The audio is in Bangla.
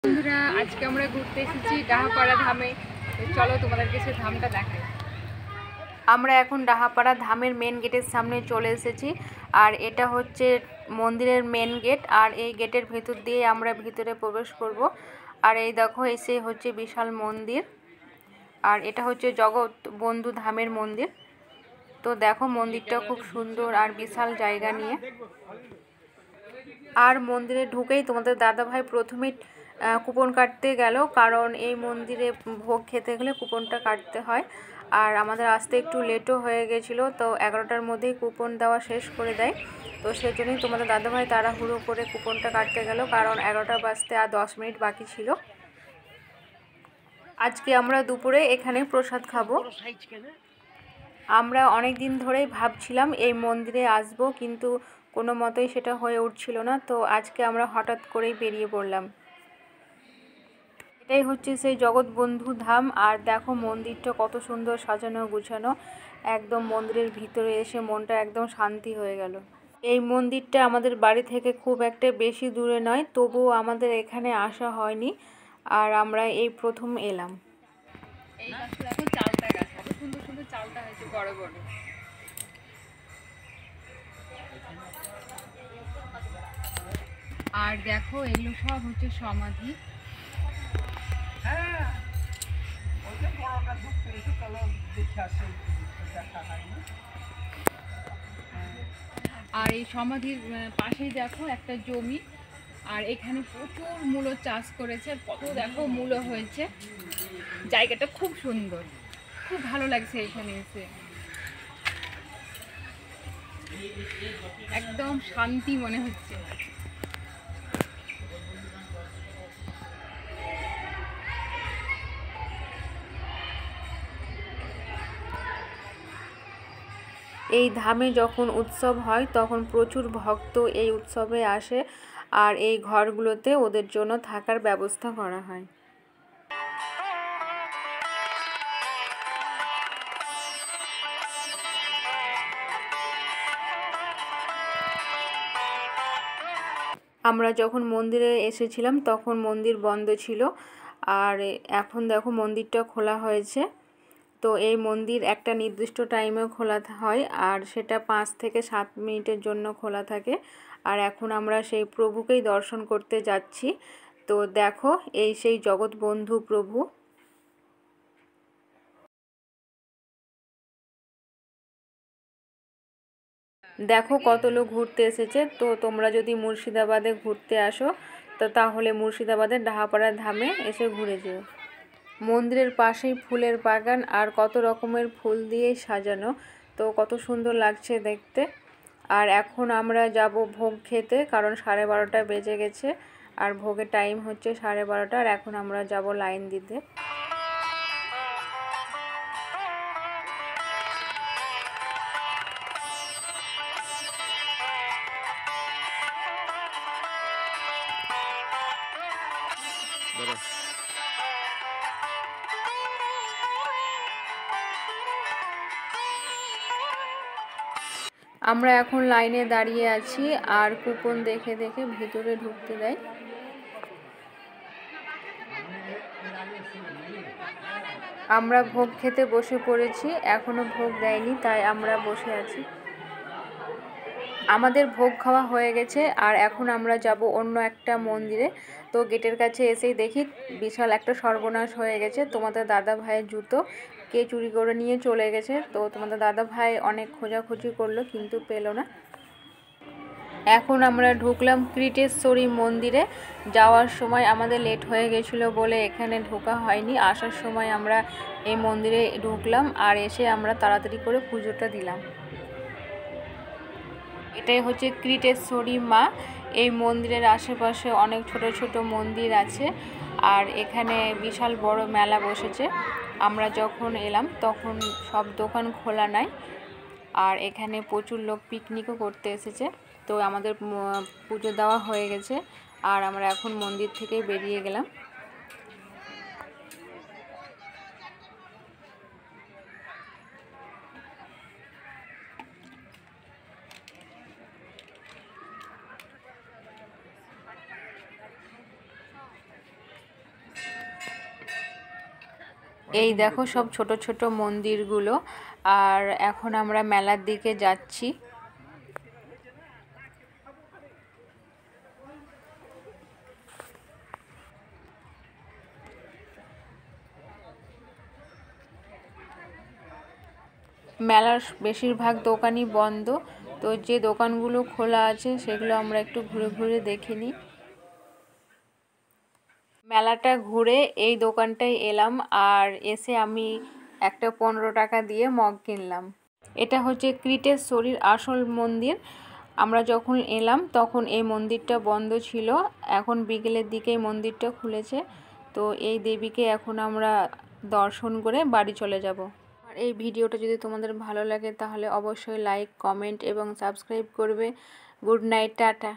বন্ধুরা, আজকে আমরা ঘুরতে এসেছি ডাহাপাড়া ধামে। চলো তোমাদেরকে সে ধামটা দেখাই। আমরা এখন ডাহাপাড়া ধামের মেন গেটের সামনে চলে এসেছি। আর এটা হচ্ছে মন্দিরের মেন গেট। আর এই গেটের ভেতর দিয়ে আমরা ভিতরে প্রবেশ করব। আর এই দেখো, এসে হচ্ছে বিশাল মন্দির। আর এটা হচ্ছে জগৎ বন্ধু ধামের মন্দির। তো দেখো, মন্দিরটা খুব সুন্দর আর বিশাল জায়গা নিয়ে। আর মন্দিরে ঢুকেই তোমাদের দাদাভাই প্রথমেই কুপন কাটতে গেল, কারণ এই মন্দিরে ভোগ খেতে গেলে কুপনটা কাটতে হয়। আর আমাদের আসতে একটু লেটও হয়ে গেছিলো, তো 11টার মধ্যেই কুপন দেওয়া শেষ করে দেয়। তো সেজন্যই তোমাদের দাদাভাই তাড়াহুড়ো করে কুপনটা কাটতে গেল, কারণ 11টা বাজতে আর 10 মিনিট বাকি ছিল। আজকে আমরা দুপুরে এখানে প্রসাদ খাবো। আমরা অনেক দিন ধরেই ভাবছিলাম এই মন্দিরে আসবো, কিন্তু কোনো মতেই সেটা হয়ে উঠছিল না। তো আজকে আমরা হঠাৎ করেই বেরিয়ে পড়লাম। এটাই হচ্ছে সেই জগৎবন্ধু ধাম। আর দেখো, মন্দিরটা কত সুন্দর সাজানো গুছানো। একদম মন্দিরের ভিতরে এসে মনটা একদম শান্তি হয়ে গেল। এই মন্দিরটা আমাদের বাড়ি থেকে খুব একটা বেশি দূরে নয়, তবুও আমাদের এখানে আসা হয়নি। আর আমরা এই প্রথম এলাম। এই গাছটা দেখো, চালতা গাছ, কত সুন্দর সুন্দর চালতা হয়েছে, বড় বড়। আর দেখো, এগুলো সব হচ্ছে সমাধি। আর এই সমাধির পাশেই দেখো একটা জমি। আর এখানে প্রচুর মূলো চাষ করেছে। কত দেখো মূলো হয়েছে। জায়গাটা খুব সুন্দর, খুব ভালো লাগছে এখানে এসে। একদম শান্তি মনে হচ্ছে। এই ধামে যখন উৎসব হয় তখন প্রচুর ভক্ত এই উৎসবে আসে। আর এই ঘরগুলোতে ওদের জন্য থাকার ব্যবস্থা করা হয়। আমরা যখন মন্দিরে এসেছিলাম তখন মন্দির বন্ধ ছিল। আর এখন দেখো, মন্দিরটা খোলা হয়েছে। তো এই মন্দির একটা নির্দিষ্ট টাইমে খোলা হয়, আর সেটা 5 থেকে 7 মিনিটের জন্য খোলা থাকে। আর এখন আমরা সেই প্রভুকেই দর্শন করতে যাচ্ছি। তো দেখো, এই সেই জগৎবন্ধু প্রভু। দেখো, কত লোক ঘুরতে এসেছে। তো তোমরা যদি মুর্শিদাবাদে ঘুরতে আসো, তো তাহলে মুর্শিদাবাদের ডাহাপাড়া ধামে এসে ঘুরে যেও। মন্দিরের পাশেই ফুলের বাগান, আর কত রকমের ফুল দিয়ে সাজানো। তো কত সুন্দর লাগছে দেখতে। আর এখন আমরা যাব ভোগ খেতে, কারণ 12:30 বেজে গেছে। আর ভোগের টাইম হচ্ছে 12:30। আর এখন আমরা যাব লাইন দিতে। আমরা এখন লাইনে দাঁড়িয়ে আছি, আর কুপন দেখে দেখে ভিতরে ঢুকতে দেয়। আমরা ভোগ খেতে বসে পড়েছি, এখনো ভোগ দেয়নি, তাই আমরা বসে আছি। আমাদের ভোগ খাওয়া হয়ে গেছে। আর এখন আমরা যাব অন্য একটা মন্দিরে। তো গেটের কাছে এসেই দেখি বিশাল একটা সর্বনাশ হয়ে গেছে। তোমাদের দাদা ভাইয়ের জুতো কে চুরি করে নিয়ে চলে গেছে। তো তোমাদের দাদা ভাই অনেক খোঁজাখুঁজি করলো, কিন্তু পেল না। এখন আমরা ঢুকলাম ক্রিটেশ্বরী মন্দিরে। যাওয়ার সময় আমাদের লেট হয়ে গেছিলো বলে এখানে ঢোকা হয়নি। আসার সময় আমরা এই মন্দিরে ঢুকলাম, আর এসে আমরা তাড়াতাড়ি করে পুজোটা দিলাম। এটাই হচ্ছে ক্রিটেশ্বরী মা। এই মন্দিরের আশেপাশে অনেক ছোট ছোট মন্দির আছে। আর এখানে বিশাল বড় মেলা বসেছে। আমরা যখন এলাম তখন সব দোকান খোলা নাই। আর এখানে প্রচুর লোক পিকনিকও করতে এসেছে। তো আমাদের পুজো দেওয়া হয়ে গেছে, আর আমরা এখন মন্দির থেকে বেরিয়ে গেলাম। এই দেখো সব ছোট ছোট মন্দিরগুলো। আর এখন আমরা মেলার দিকে যাচ্ছি। মেলার বেশিরভাগ দোকানই বন্ধ, তো যে দোকানগুলো খোলা আছে সেগুলো আমরা একটু ঘুরে ঘুরে দেখে নিই। মেলাটা ঘুরে এই দোকানটায় এলাম, আর এসে আমি একটা 15 টাকা দিয়ে মগ কিনলাম। এটা হচ্ছে ক্রিটেশ্বরীর আসল মন্দির। আমরা যখন এলাম তখন এই মন্দিরটা বন্ধ ছিল, এখন বিকেলের দিকে এই মন্দিরটা খুলেছে। তো এই দেবীকে এখন আমরা দর্শন করে বাড়ি চলে যাব। আর এই ভিডিওটা যদি তোমাদের ভালো লাগে তাহলে অবশ্যই লাইক, কমেন্ট এবং সাবস্ক্রাইব করবে। Good night, tata.